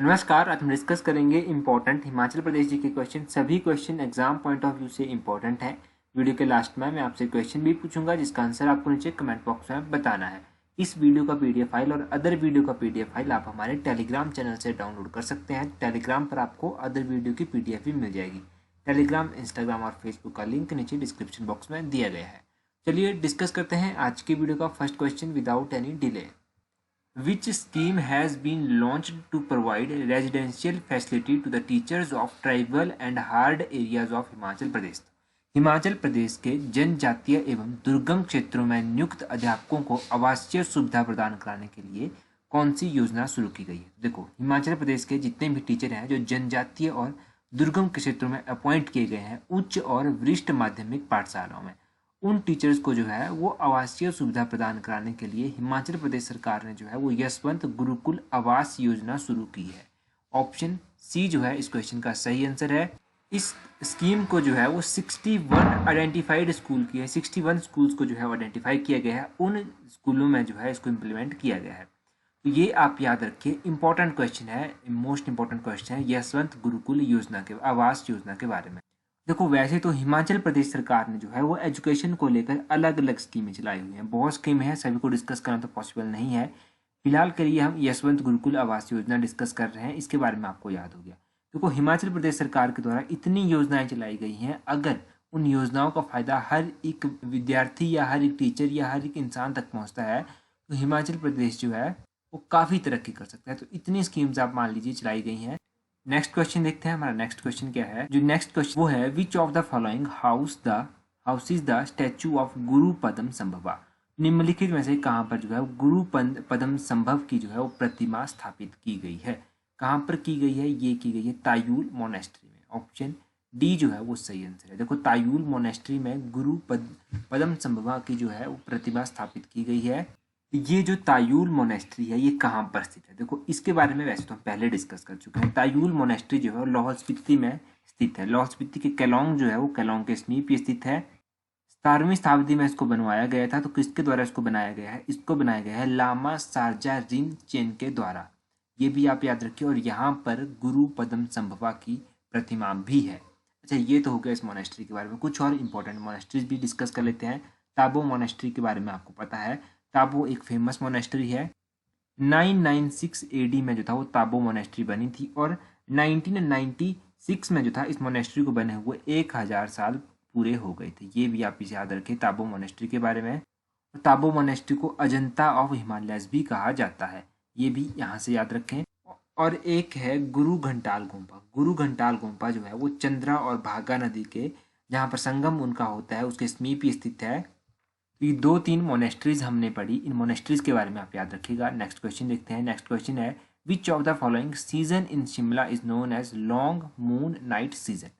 नमस्कार। आज हम डिस्कस करेंगे इंपॉर्टेंट हिमाचल प्रदेश जी के क्वेश्चन। सभी question exam point of view से इंपॉर्टेंट है। वीडियो के लास्ट में मैं आपसे क्वेश्चन भी पूछूंगा जिसका आंसर आपको नीचे कमेंट बॉक्स में बताना है। इस वीडियो का पीडीएफ फाइल और अदर वीडियो का पीडीएफ फाइल आप हमारे टेलीग्राम चैनल से डाउनलोड कर सकते हैं। टेलीग्राम पर आपको अदर वीडियो की पीडीएफ भी मिल जाएगी। टेलीग्राम, इंस्टाग्राम और फेसबुक का लिंक नीचे डिस्क्रिप्शन बॉक्स में दिया गया है। चलिए डिस्कस करते हैं आज की वीडियो का first question without any delay. Which scheme has been launched to provide residential facility to the teachers of tribal and hard areas of Himachal Pradesh? Himachal Pradesh के जनजातीय एवं दुर्गम क्षेत्रों में नियुक्त अध्यापकों को आवासीय सुविधा प्रदान कराने के लिए कौन सी योजना शुरू की गई है? देखो, हिमाचल प्रदेश के जितने भी टीचर हैं जो जनजातीय और दुर्गम क्षेत्रों में अपॉइंट किए गए हैं उच्च और वरिष्ठ माध्यमिक पाठशालाओं में, उन टीचर्स को जो है वो आवासीय सुविधा प्रदान कराने के लिए हिमाचल प्रदेश सरकार ने जो है वो यशवंत गुरुकुल आवास योजना शुरू की है। ऑप्शन सी जो है इस क्वेश्चन का सही आंसर है। इस स्कीम को जो है वो 61 आइडेंटिफाइड स्कूल की है। 61 स्कूल्स को जो है आइडेंटिफाई किया गया है, उन स्कूलों में जो है इसको इम्प्लीमेंट किया गया है। तो ये आप याद रखिए, इंपॉर्टेंट क्वेश्चन है, मोस्ट इंपॉर्टेंट क्वेश्चन है यशवंत गुरुकुल योजना के, आवास योजना के बारे में। देखो, वैसे तो हिमाचल प्रदेश सरकार ने जो है वो एजुकेशन को लेकर अलग अलग स्कीमें चलाई हुई हैं। बहुत स्कीम है, सभी को डिस्कस करना तो पॉसिबल नहीं है। फिलहाल के लिए हम यशवंत गुरुकुल आवास योजना डिस्कस कर रहे हैं, इसके बारे में आपको याद हो गया। देखो, हिमाचल प्रदेश सरकार के द्वारा इतनी योजनाएं चलाई गई हैं, अगर उन योजनाओं का फायदा हर एक विद्यार्थी या हर एक टीचर या हर एक इंसान तक पहुंचता है तो हिमाचल प्रदेश जो है वो काफ़ी तरक्की कर सकता है। तो इतनी स्कीम्स आप मान लीजिए चलाई गई हैं। नेक्स्ट क्वेश्चन देखते हैं। हमारा नेक्स्ट क्वेश्चन क्या है? जो नेक्स्ट क्वेश्चन वो है, which of the following house is the statue of गुरु पदम संभवा? निम्नलिखित में से कहाँ पर जो है गुरु पदम संभव की जो है वो प्रतिमा स्थापित की गई है? कहाँ पर की गई है? ये की गई है तायूल मोनेस्ट्री में। ऑप्शन डी जो है वो सही आंसर है। देखो, तायूल मोनेस्ट्री में गुरु पदम संभवा की जो है वो प्रतिमा स्थापित की गई है। ये जो तायूल मोनेस्ट्री है ये कहाँ पर स्थित है? देखो, इसके बारे में वैसे तो हम पहले डिस्कस कर चुके हैं। तायूल मोनेस्ट्री जो है लाहौल स्पीति में स्थित है। लाहौल स्पीति के केलोंग जो है वो केलोंग के समीप स्थित है। 17वीं शताब्दी में इसको बनवाया गया था। तो किसके द्वारा इसको बनाया गया है? इसको बनाया गया है लामा सारजा रिनचेन के द्वारा। ये भी आप याद रखिए। और यहाँ पर गुरु पदम संभवा की प्रतिमा भी है। अच्छा, ये तो हो गया इस मोनेस्ट्री के बारे में। कुछ और इंपॉर्टेंट मोनेस्ट्रीज भी डिस्कस कर लेते हैं। ताबो मोनेस्ट्री के बारे में आपको पता है, ताबो एक फेमस मोनेस्ट्री है। 996 एडी में जो था वो ताबो मोनेस्ट्री बनी थी और 1996 में जो था इस मोनेस्ट्री को बने हुए 1000 साल पूरे हो गए थे। ये भी आप इसे याद रखें ताबो मोनेस्ट्री के बारे में। ताबो मोनेस्ट्री को अजंता ऑफ हिमालयस भी कहा जाता है, ये भी यहाँ से याद रखें। और एक है गुरु घंटाल गुम्पा। गुरु घंटाल गुम्पा जो है वो चंद्रा और भागा नदी के जहाँ पर संगम उनका होता है उसके समीप स्थित है। ये 2-3 मोनेस्ट्रीज हमने पढ़ी, इन मोनेस्ट्रीज के बारे में आप याद रखिएगा। नेक्स्ट क्वेश्चन देखते हैं। नेक्स्ट क्वेश्चन है, which of the following season in Shimla is known as long moon night season?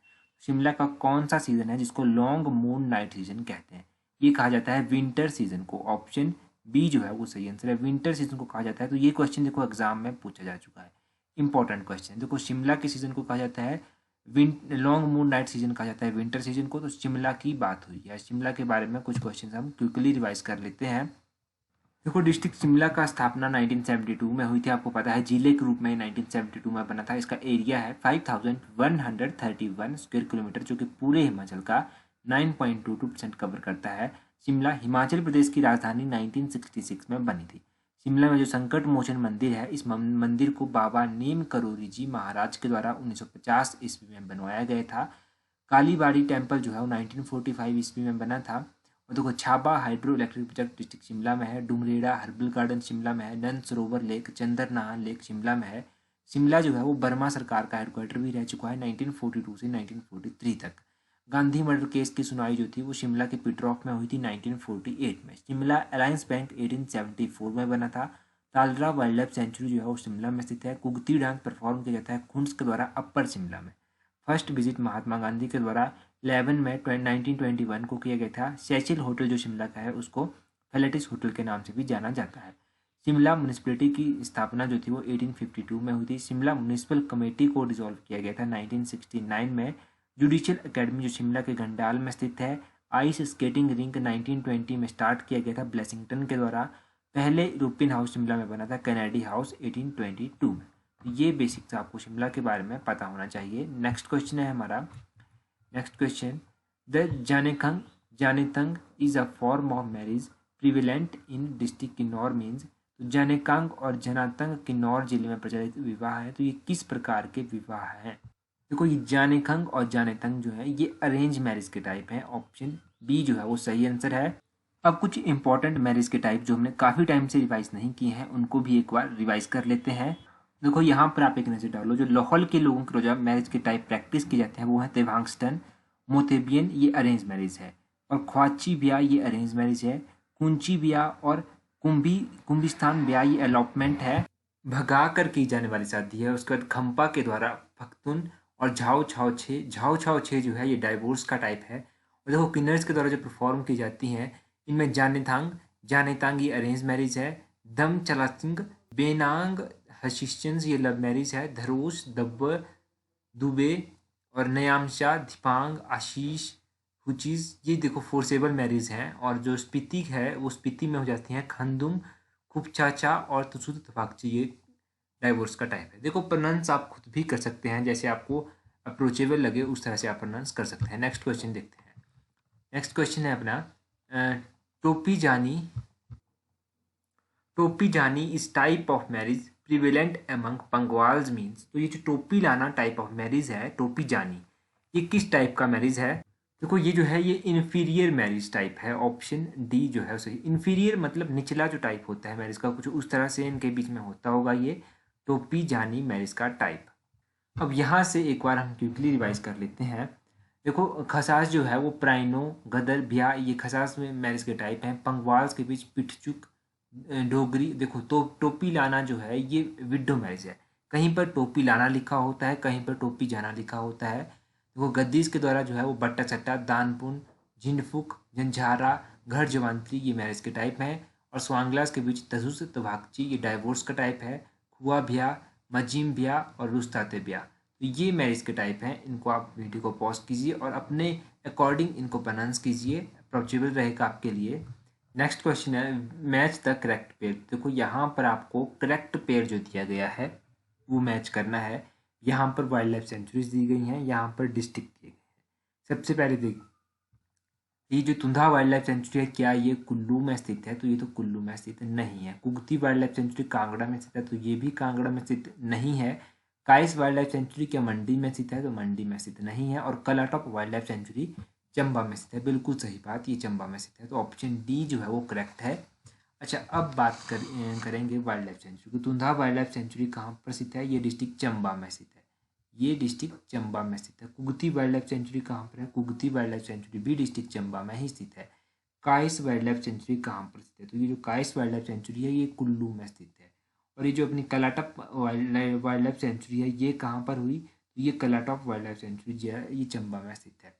Shimla का कौन सा सीजन है जिसको लॉन्ग मून नाइट सीजन कहते हैं? ये कहा जाता है विंटर सीजन को। ऑप्शन बी जो है वो सही आंसर है, विंटर सीजन को कहा जाता है। तो ये क्वेश्चन देखो एग्जाम में पूछा जा चुका है, इंपॉर्टेंट क्वेश्चन। देखो, शिमला के सीजन को कहा जाता है लॉन्ग मून नाइट सीजन कहा जाता है विंटर सीजन को। तो शिमला की बात हुई है। शिमला के बारे में कुछ क्वेश्चन हम क्विकली रिवाइज कर लेते हैं। देखो, डिस्ट्रिक्ट शिमला का स्थापना 1972 में हुई थी। आपको पता है जिले के रूप में 1972 में बना था। इसका एरिया है 5131 स्क्वायर किलोमीटर, जो कि पूरे हिमाचल का 9.22% कवर करता है। शिमला हिमाचल प्रदेश की राजधानी 1966 में बनी थी। शिमला में जो संकट मोचन मंदिर है, इस मंदिर को बाबा नीम करोरी जी महाराज के द्वारा 1950 ईस्वी में बनवाया गया था। कालीबाड़ी टेम्पल जो है वो 1945 ईस्वी में बना था। और देखो, Chaba hydro electric project district Shimla में है। डुमरेड़ा हर्बल गार्डन शिमला में है। नंद सरोवर लेक, चंद्रनाहन लेक शिमला में है। शिमला जो है वो बर्मा सरकार का हेडक्वार्टर भी रह चुका है 1942 से 1943 तक। गांधी मर्डर केस की सुनवाई जो थी वो शिमला के पीटरऑफ में हुई थी 1948 में। शिमला अलायंस बैंक 1874 में बना था। तालरा वाइल्ड लाइफ सेंचुरी जो है वो शिमला में स्थित है। कुगती डांस परफॉर्म किया जाता है खुंड्स के द्वारा अपर शिमला में। फर्स्ट विजिट महात्मा गांधी के द्वारा 11 मई 1921 को किया गया था। सेचिल होटल जो शिमला का है उसको फेलेटिस होटल के नाम से भी जाना जाता है। शिमला म्यूनिसिपैलिटी की स्थापना जो थी वो 1852 में हुई थी। शिमला म्यूनिसिपल कमेटी को डिसॉल्व किया गया था 1969 में। जुडिशियल एकेडमी जो शिमला के घंटाल में स्थित है। आइस स्केटिंग रिंक 1920 में स्टार्ट किया गया था ब्लेसिंगटन के द्वारा। पहले यूरोपियन हाउस शिमला में बना था, कैनेडी हाउस 1822 में। तो ये बेसिक्स आपको शिमला के बारे में पता होना चाहिए। नेक्स्ट क्वेश्चन है हमारा, next question, the Janetang is a form of marriage prevalent in district Kinnaur means. तो जानेकांग और जनातंग किन्नौर जिले में प्रचलित विवाह है, तो ये किस प्रकार के विवाह हैं। देखो ये जानेखंग और जानेतंग जो है ये अरेंज मैरिज के टाइप है। ऑप्शन बी जो है वो सही आंसर है। अब कुछ इंपॉर्टेंट मैरिज के टाइप जो हमने काफ़ी टाइम से रिवाइज नहीं किए हैं उनको भी एक बार रिवाइज कर लेते हैं। देखो यहाँ पर आप एक नजर डालो, जो लाहौल के लोगों के रोजा मैरिज के टाइप प्रैक्टिस किए जाते हैं वो है तेवांगस्टन, मोतेबियन ये अरेंज मैरिज है, और ख्वाची ब्याह ये अरेंज मैरिज है, कुंची ब्याह और कुंभिस्तान ब्याह ये अलॉटमेंट है। भगा कर की जाने वाली शादी है। उसके बाद खंपा के द्वारा पख्तून और झाओ छाओ छे जो है ये डाइवोर्स का टाइप है। और देखो किन्नर्स के द्वारा जो परफॉर्म की जाती हैं इनमें जानेतांग ये अरेंज मैरिज है, दम चलासिंग बेनांग हशिशंस ये लव मैरिज है, धरोस दब्बर दुबे और नयामशा दीपांग आशीष हुचीज ये देखो फोर्सेबल मैरिज हैं। और जो स्पीति है वो स्पीति में हो जाती हैं खंदुम खुपचाचा और तुसुद तफाकची ये डाइवोर्स का टाइप है। देखो प्रोनाउंस आप खुद भी कर सकते हैं, जैसे आपको अप्रोचेबल लगे उस तरह से आप प्रोनाउंस कर सकते हैं। नेक्स्ट क्वेश्चन देखते हैं। नेक्स्ट क्वेश्चन है अपना, टोपी जानी is type of marriage prevalent among Pangwals means. तो ये जो टोपी लाना टाइप ऑफ मैरिज है टोपी जानी ये किस टाइप का मैरिज है। देखो ये जो है ये इन्फीरियर मैरिज टाइप है। ऑप्शन डी जो है सही। इन्फीरियर मतलब निचला जो टाइप होता है मैरिज का, कुछ उस तरह से इनके बीच में होता होगा ये टोपी जानी मैरिज का टाइप। अब यहाँ से एक बार हम क्विकली रिवाइज कर लेते हैं। देखो खसास जो है वो प्राइनो गदर ब्याह ये खसास में मैरिज के टाइप हैं। पंगवाल्स के बीच पिटचुक डोगरी। देखो तो टोपी लाना जो है ये विडो मैरिज है, कहीं पर टोपी लाना लिखा होता है कहीं पर टोपी जाना लिखा होता है। देखो गद्दीस के द्वारा जो है वो बट्टा चट्टा दानपुन झिंडफुक झंझारा घर जवांतरी ये मैरिज के टाइप हैं। और स्वांगलास के बीच तजुस तवाकची ये डाइवोर्स का टाइप है। खुआ ब्याह मजीम ब्याह और रुस्ताते ब्याह तो ये मैरिज के टाइप हैं। इनको आप वीडियो को पॉज कीजिए और अपने अकॉर्डिंग इनको प्रोनाउंस कीजिए, अप्रोचेबल रहेगा आपके लिए। नेक्स्ट क्वेश्चन है मैच द करेक्ट पेयर। देखो यहाँ पर आपको करेक्ट पेयर जो दिया गया है वो मैच करना है। यहाँ पर वाइल्ड लाइफ सेंचुरीज दी गई हैं, यहाँ पर डिस्ट्रिक्ट दिए गए हैं। सबसे पहले देखिए ये जो तुंधा वाइल्ड लाइफ सेंचुरी है क्या ये कुल्लू में स्थित है, तो ये तो कुल्लू में स्थित नहीं है। Kugti wild life century Kangra में स्थित है, तो ये भी कांगड़ा में स्थित नहीं है। काइस वाइल्ड लाइफ सेंचुरी क्या मंडी में स्थित है, तो मंडी में स्थित नहीं है। और कलाटॉप वाइल्ड लाइफ सेंचुरी चंबा में स्थित है। बिल्कुल सही बात, ये चंबा में स्थित है, तो ऑप्शन डी जो है वो करेक्ट है। अच्छा अब बात करेंगे वाइल्ड लाइफ सेंचुरी की। तुंधा वाइल्ड लाइफ सेंचुरी कहाँ पर स्थित है, ये डिस्ट्रिक्ट चंबा में स्थित है। ये डिस्ट्रिक्ट चंबा में स्थित है। कुगती वाइल्ड लाइफ सेंचुरी कहाँ पर है, कुगती वाइल्ड लाइफ सेंचुरी भी डिस्ट्रिक्ट चंबा में ही स्थित है। काइस वाइल्ड लाइफ सेंचुरी कहाँ पर स्थित है, तो ये जो काइस वाइल्ड लाइफ सेंचुरी है ये कुल्लू में स्थित है। और ये जो अपनी कलाटप वाइल्ड लाइफ सेंचुरी है ये कहाँ पर हुई, तो ये कलाटॉप वाइल्ड लाइफ सेंचुरी जो है ये चंबा में स्थित है।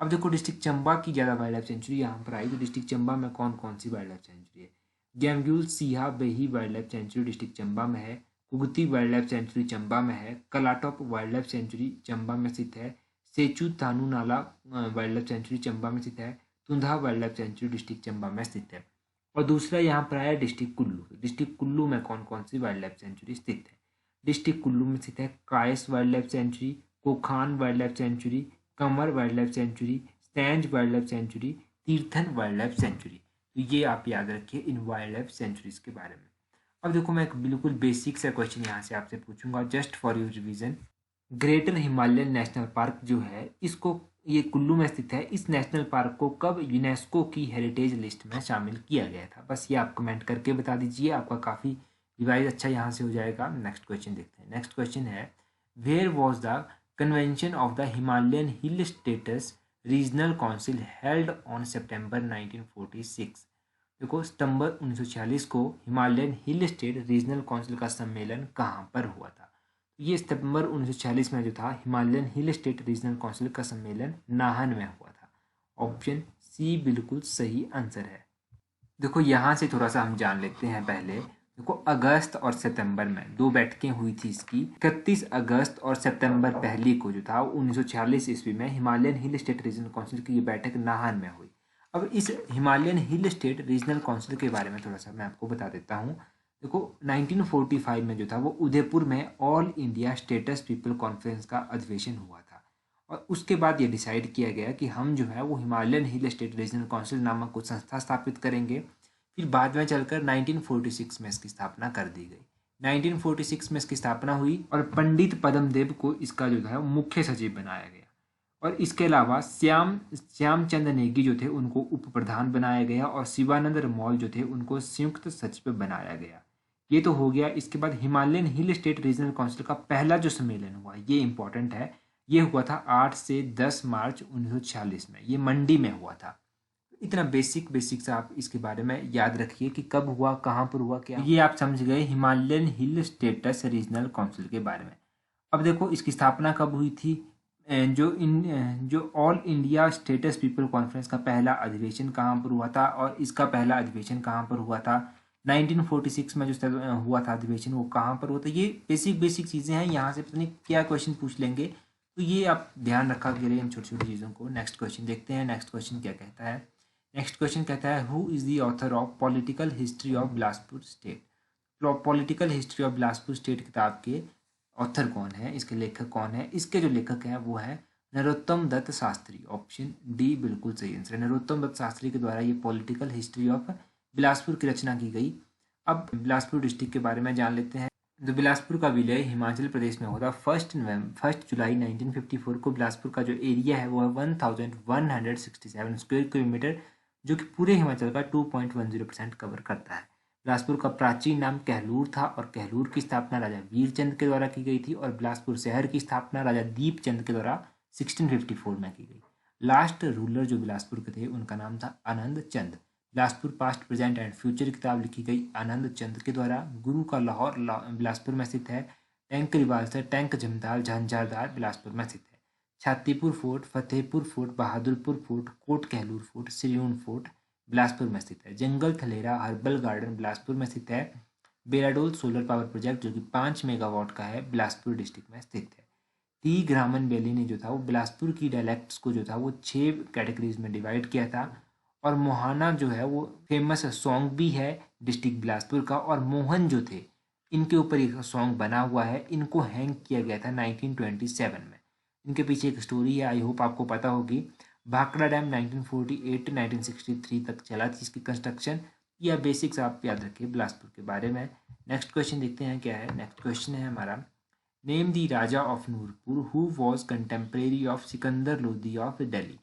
अब देखो डिस्ट्रिक्ट चंबा की ज़्यादा वाइल्ड लाइफ सेंचुरी यहाँ पर आई, तो डिस्ट्रिक्ट चंबा में कौन कौन सी वाइल्ड लाइफ सेंचुरी है। गैमग्यूल सिहा बेही wild life sanctuary district Chamba में है। Kugti wild life century Chamba में है। कलाटॉप वाइल्ड लाइफ सेंचुरी चंबा में स्थित है। सेचू तानू नाला वाइल्ड लाइफ सेंचुरी चंबा में स्थित है। Tundah wild life sanctuary district Chamba में स्थित है। और दूसरा यहाँ पर आया डिस्ट्रिक्ट कुल्लू। डिस्ट्रिक्ट कुल्लू में कौन कौन सी वाइल्ड लाइफ सेंचुरी स्थित है। डिस्ट्रिक्ट कुल्लू में स्थित है Kais wild life sanctuary, Khokhan wild life sanctuary, Kamar wild life sanctuary, Sainj wild life sanctuary, Tirthan wild life sanctuary. तो ये आप याद रखिए इन वाइल्ड लाइफ सेंचुरीज के बारे में। अब देखो मैं एक बिल्कुल बेसिक सा क्वेश्चन यहाँ से आपसे पूछूंगा just for your revision. Greater Himalayan national park जो है इसको ये कुल्लू में स्थित है, इस नेशनल पार्क को कब यूनेस्को की हेरिटेज लिस्ट में शामिल किया गया था। बस ये आप कमेंट करके बता दीजिए, आपका काफ़ी रिवाइज अच्छा यहाँ से हो जाएगा। नेक्स्ट क्वेश्चन देखते हैं। नेक्स्ट क्वेश्चन है where was the convention of the Himalayan hill states regional council held on September 1946। देखो सितंबर 1946 को Himalayan hill state regional council का सम्मेलन कहाँ पर हुआ था। ये सितंबर 1946 में जो था Himalayan hill state regional council का सम्मेलन नाहन में हुआ था। ऑप्शन सी बिल्कुल सही आंसर है। देखो यहाँ से थोड़ा सा हम जान लेते हैं पहले। देखो अगस्त और सितंबर में दो बैठकें हुई थी इसकी। 31 अगस्त और सितंबर पहली को जो था 1946 ईस्वी में Himalayan hill state regional council की ये बैठक नाहन में हुई। अब इस Himalayan hill state regional council के बारे में थोड़ा सा मैं आपको बता देता हूँ। देखो 1945 में जो था वो उदयपुर में all India status people conference का अधिवेशन हुआ था और उसके बाद ये डिसाइड किया गया कि हम जो है वो Himalayan hill state regional council नामक कुछ संस्था स्थापित करेंगे। फिर बाद में चलकर 1946 में इसकी स्थापना कर दी गई। 1946 में इसकी स्थापना हुई और पंडित पद्मदेव को इसका जो है मुख्य सचिव बनाया गया और इसके अलावा श्यामचंद नेगी जो थे उनको उप प्रधान बनाया गया और शिवानंद रमौल जो थे उनको संयुक्त सचिव बनाया गया। ये तो हो गया। इसके बाद Himalayan hill state regional council का पहला जो सम्मेलन हुआ ये इंपॉर्टेंट है। ये हुआ था 8 से 10 मार्च 1946 में। ये मंडी में हुआ था। इतना बेसिक से आप इसके बारे में याद रखिए कि कब हुआ, कहाँ पर हुआ, क्या। ये आप समझ गए Himalayan hill states regional council के बारे में। अब देखो इसकी स्थापना कब हुई थी। जो all India status people conference का पहला अधिवेशन कहाँ पर हुआ था और इसका पहला अधिवेशन कहाँ पर हुआ था। 1946 में जो हुआ था अधिवेशन वो कहाँ पर हुआ था। ये बेसिक चीज़ें हैं। यहाँ से पता नहीं क्या क्वेश्चन पूछ लेंगे, तो ये आप ध्यान रखा करिए इन छोटी छोटी चीज़ों को। नेक्स्ट क्वेश्चन देखते हैं। नेक्स्ट क्वेश्चन क्या कहता है। नेक्स्ट क्वेश्चन कहता है who is the author of political history of Bilaspur state. Political history of Bilaspur state किताब के ऑथर कौन है, इसके लेखक कौन है। इसके जो लेखक हैं वो है नरोत्तम दत्त शास्त्री। ऑप्शन डी बिल्कुल सही आंसर है। नरोत्तम दत्त शास्त्री के द्वारा ये पॉलिटिकल हिस्ट्री ऑफ बिलासपुर की रचना की गई। अब बिलासपुर डिस्ट्रिक्ट के बारे में जान लेते हैं। तो बिलासपुर का विलय हिमाचल प्रदेश में होता। 1 जुलाई 1954 को बिलासपुर का जो एरिया है वो है 1167 स्क्वायर किलोमीटर, जो कि पूरे हिमाचल का 2.10% कवर करता है। बिलासपुर का प्राचीन नाम कहलूर था और कहलूर की स्थापना राजा वीरचंद के द्वारा की गई थी और बिलासपुर शहर की स्थापना राजा दीपचंद के द्वारा 1654 में की गई। लास्ट रूलर जो बिलासपुर के थे उनका नाम था Anand Chand. Bilaspur past present and future किताब लिखी गई आनंद चंद के द्वारा। गुरु का लाहौर बिलासपुर में स्थित है। टैंक रिवाल्सर टैंक जमदार झंझारदार बिलासपुर में स्थित है। Chhatipur fort, Fatehpur fort, Bahadurpur fort, Kot Kahlur fort, Siryun fort Bilaspur में स्थित है। जंगल थलेरा हर्बल गार्डन बिलासपुर में स्थित है। बेलाडोल सोलर पावर प्रोजेक्ट जो कि 5 मेगावाट का है बिलासपुर डिस्ट्रिक्ट में स्थित है। टी ग्रामन बेली ने जो था वो बिलासपुर की डायलेक्ट्स को जो था वो 6 कैटेगरीज में डिवाइड किया था और मोहाना जो है वो फेमस सॉन्ग भी है डिस्ट्रिक्ट बिलासपुर का। और मोहन जो थे इनके ऊपर एक सॉन्ग बना हुआ है। इनको हैंग किया गया था 1927 में। इनके पीछे एक स्टोरी है, आई होप आपको पता होगी। भाखड़ा डैम 1948 to 1963 तक चला थी इसकी कंस्ट्रक्शन। या बेसिक्स आप याद रखिए बिलासपुर के बारे में। नेक्स्ट क्वेश्चन देखते हैं क्या है। नेक्स्ट क्वेश्चन है हमारा name the raja of Nurpur who was contemporary of Sikandar Lodi of Delhi.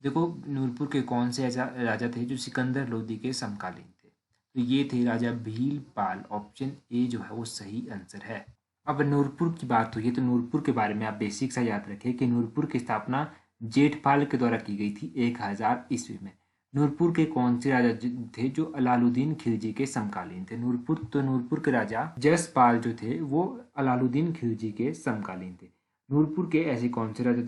देखो नूरपुर के कौन से ऐसा राजा थे जो सिकंदर लोदी के समकालीन थे। तो ये थे राजा भील पाल। ऑप्शन ए जो है वो सही आंसर है। अब नूरपुर की बात हुई है तो नूरपुर के बारे में आप बेसिक सा याद रखें कि नूरपुर की स्थापना जेठपाल के द्वारा की गई थी 1000 ईस्वी में। नूरपुर के कौन से राजा थे जो अलाउद्दीन खिलजी के समकालीन थे। नूरपुर के राजा जसपाल जो थे वो अलाउद्दीन खिलजी के समकालीन थे। नूरपुर के ऐसे कौन से राजा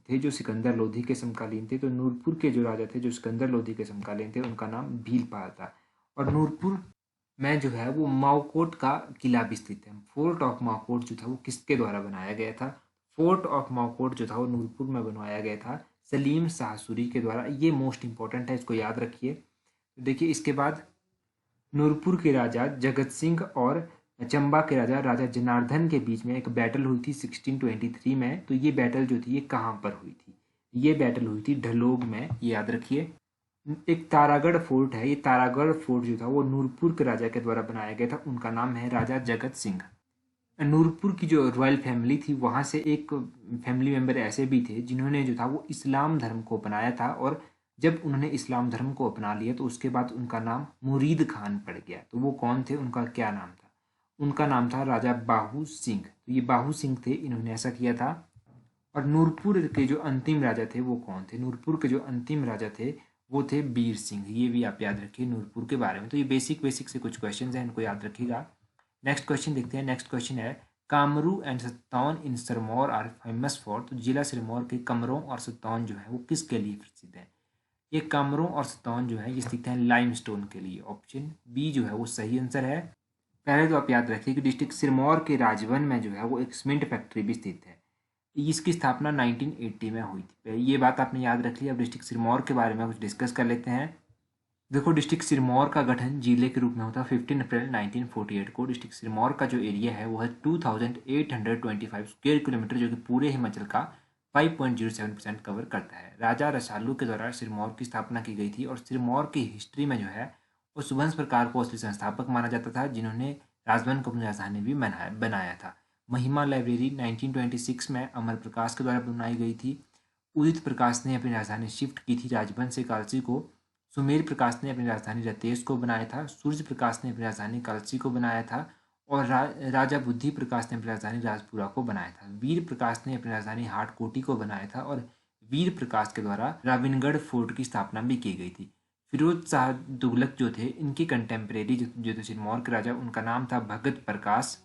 थे जो सिकंदर लोधी के समकालीन थे। तो नूरपुर के जो राजा थे जो सिकंदर लोधी के समकालीन थे उनका नाम भीलपाल था। और नूरपुर में जो है वो माओकोट का किला भी स्थित है। फोर्ट ऑफ माओकोट जो था वो किसके द्वारा बनाया गया था। फोर्ट ऑफ माओकोट जो था वो नूरपुर में बनवाया गया था सलीम शाह सूरी के द्वारा। ये मोस्ट इंपॉर्टेंट है, इसको याद रखिए। तो देखिए इसके बाद नूरपुर के राजा जगत सिंह और चंबा के राजा जनार्दन के बीच में एक बैटल हुई थी 1623 में। तो ये बैटल जो थी ये कहाँ पर हुई थी। ये बैटल हुई थी ढलोग में, ये याद रखिए। एक तारागढ़ फोर्ट है। ये तारागढ़ फोर्ट जो था वो नूरपुर के राजा के द्वारा बनाया गया था। उनका नाम है राजा जगत सिंह। नूरपुर की जो रॉयल फैमिली थी वहाँ से एक फैमिली मेंबर ऐसे भी थे जिन्होंने जो था वो इस्लाम धर्म को अपनाया था। और जब उन्होंने इस्लाम धर्म को अपना लिया तो उसके बाद उनका नाम मुरीद खान पड़ गया। तो वो कौन थे, उनका क्या नाम था। उनका नाम था राजा बाहू सिंह। तो ये बाहू सिंह थे, इन्होंने ऐसा किया था। और नूरपुर के जो अंतिम राजा थे वो कौन थे। नूरपुर के जो अंतिम राजा थे वो थे बीर सिंह। ये भी आप याद रखिए नूरपुर के बारे में। तो ये बेसिक से कुछ क्वेश्चन हैं, इनको याद रखिएगा। नेक्स्ट क्वेश्चन देखते हैं। नेक्स्ट क्वेश्चन है Kamru and Sattaun in Sirmaur are famous for. तो जिला सिरमौर के कमरों और सत्तौन जो है वो किसके लिए प्रसिद्ध है। ये कमरों और सत्तौन जो है ये स्थित है लाइमस्टोन के लिए। ऑप्शन बी जो है वो सही आंसर है। पहले तो आप याद रखिए कि डिस्ट्रिक्ट सिरमौर के राजवन में जो है वो एक सीमेंट फैक्ट्री भी स्थित है। इसकी स्थापना 1980 में हुई थी। ये बात आपने याद रख ली। अब डिस्ट्रिक्ट सिरमौर के बारे में कुछ डिस्कस कर लेते हैं। देखो, डिस्ट्रिक्ट सिरमौर का गठन जिले के रूप में होता है 15 अप्रैल 1948 को। डिस्ट्रिक्ट सिरमौर का जो एरिया है वो है 2825 स्क्वायर किलोमीटर, जो कि पूरे हिमाचल का 5.07% कवर करता है। राजा रसालू के द्वारा सिरमौर की स्थापना की गई थी और सिरमौर की हिस्ट्री में जो है वो सुबंस प्रकार को असली संस्थापक माना जाता था, जिन्होंने राजभवन को अपनी राजधानी भी बनाया था। महिमा लाइब्रेरी 1926 में अमर प्रकाश के द्वारा बनाई गई थी। उदित प्रकाश ने अपनी राजधानी शिफ्ट की थी राजभवन से कालसी को। सुमेर प्रकाश ने अपनी राजधानी रतेश को बनाया था। सूर्य प्रकाश ने अपनी राजधानी कालसी को बनाया था और राजा बुद्धि प्रकाश ने अपनी राजधानी राजपुरा को बनाया था। वीर प्रकाश ने अपनी राजधानी हाटकोटी को बनाया था और वीर प्रकाश के द्वारा राविनगढ़ फोर्ट की स्थापना भी की गई थी। फिरोज शाह तुगलक जो थे, इनके कंटेम्प्रेरी जो थे सिरमौर के राजा, उनका नाम था भगत प्रकाश।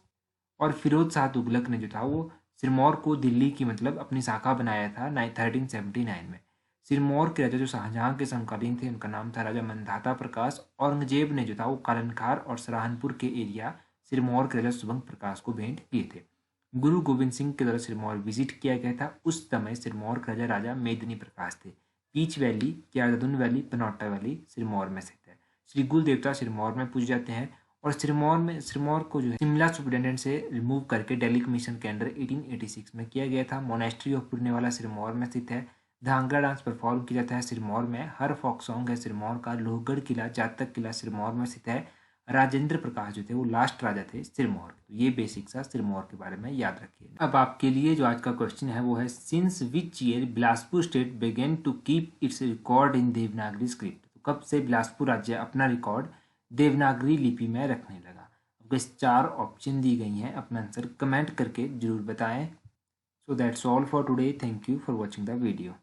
और फिरोज शाह तुगलक ने जो था वो सिरमौर को दिल्ली की मतलब अपनी शाखा बनाया था 1379 में। सिरमौर के राजा जो शाहजहां के समकालीन थे, उनका नाम था राजा मंधाता प्रकाश। औरंगजेब ने जो था वो कालनखार और सराहनपुर के एरिया सिरमौर के राजा सुबंग प्रकाश को भेंट किए थे। गुरु गोविंद सिंह के द्वारा सिरमौर विजिट किया गया था। उस समय सिरमौर के राजा मेदिनी प्रकाश थे। Peach valley, Kyardun valley, Paonta valley Sirmaur में स्थित है। श्री गुल देवता सिरमौर में पूजे जाते हैं और सिरमौर को जो है शिमला सुपरिटेंडेंट से रिमूव करके दिल्ली कमीशन के अंडर 1886 में किया गया था। मोनेस्ट्री ऑफ पुरनेवाला सिरमौर में स्थित है। धांगड़ा डांस परफॉर्म किया जाता है सिरमौर में। हर फोक सॉन्ग है सिरमौर का। लोहगढ़ किला, जातक किला सिरमौर में स्थित है। राजेंद्र प्रकाश जो थे वो लास्ट राजा थे सिरमौर के। तो ये बेसिक सा सिरमौर के बारे में याद रखिए। अब आपके लिए जो आज का क्वेश्चन है वो है, since which year Bilaspur state began to keep its record in Devanagari script. तो कब से बिलासपुर राज्य अपना रिकॉर्ड देवनागरी लिपि में रखने लगा। आपको 4 ऑप्शन दी गई हैं, अपना आंसर कमेंट करके जरूर बताएं। So that's all for today. Thank you for watching the video.